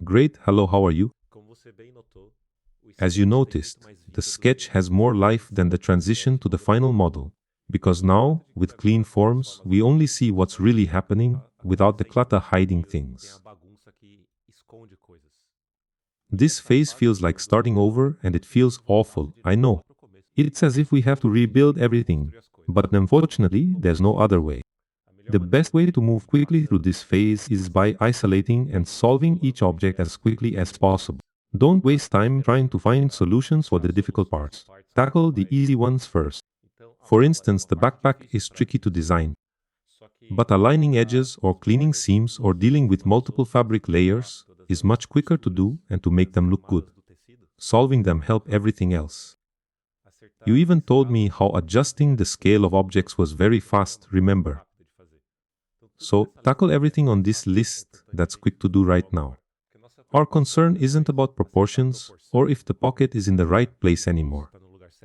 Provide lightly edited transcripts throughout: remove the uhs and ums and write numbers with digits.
Great, hello, how are you? As you noticed, the sketch has more life than the transition to the final model. Because now, with clean forms, we only see what's really happening without the clutter hiding things. This phase feels like starting over and it feels awful, I know. It's as if we have to rebuild everything, but unfortunately, there's no other way. The best way to move quickly through this phase is by isolating and solving each object as quickly as possible. Don't waste time trying to find solutions for the difficult parts. Tackle the easy ones first. For instance, the backpack is tricky to design, but aligning edges or cleaning seams or dealing with multiple fabric layers is much quicker to do and to make them look good. Solving them help everything else. You even told me how adjusting the scale of objects was very fast, remember? So, tackle everything on this list that's quick to do right now. Our concern isn't about proportions or if the pocket is in the right place anymore.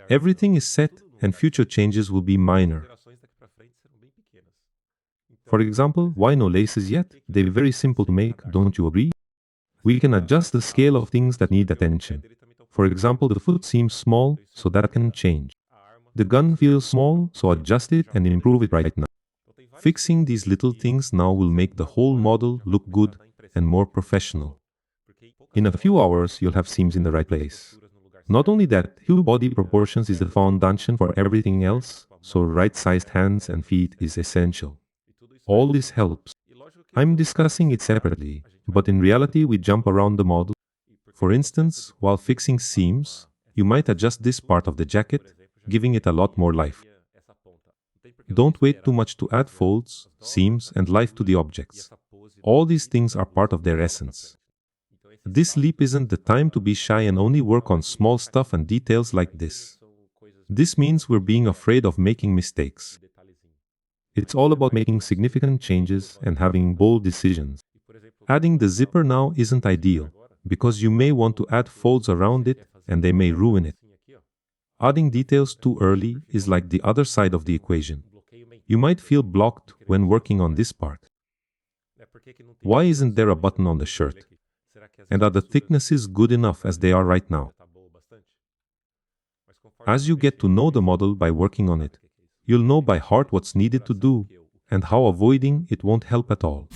Everything is set and future changes will be minor. For example, why no laces yet? They're very simple to make, don't you agree? We can adjust the scale of things that need attention. For example, the foot seems small, so that can change. The gun feels small, so adjust it and improve it right now. Fixing these little things now will make the whole model look good and more professional. In a few hours, you'll have seams in the right place. Not only that, hue body proportions is the foundation for everything else, so right-sized hands and feet is essential. All this helps. I'm discussing it separately, but in reality we jump around the model. For instance, while fixing seams, you might adjust this part of the jacket, giving it a lot more life. Don't wait too much to add folds, seams, and life to the objects. All these things are part of their essence. This leap isn't the time to be shy and only work on small stuff and details like this. This means we're being afraid of making mistakes. It's all about making significant changes and having bold decisions. Adding the zipper now isn't ideal, because you may want to add folds around it and they may ruin it. Adding details too early is like the other side of the equation. You might feel blocked when working on this part. Why isn't there a button on the shirt? And are the thicknesses good enough as they are right now? As you get to know the model by working on it, you'll know by heart what's needed to do and how avoiding it won't help at all.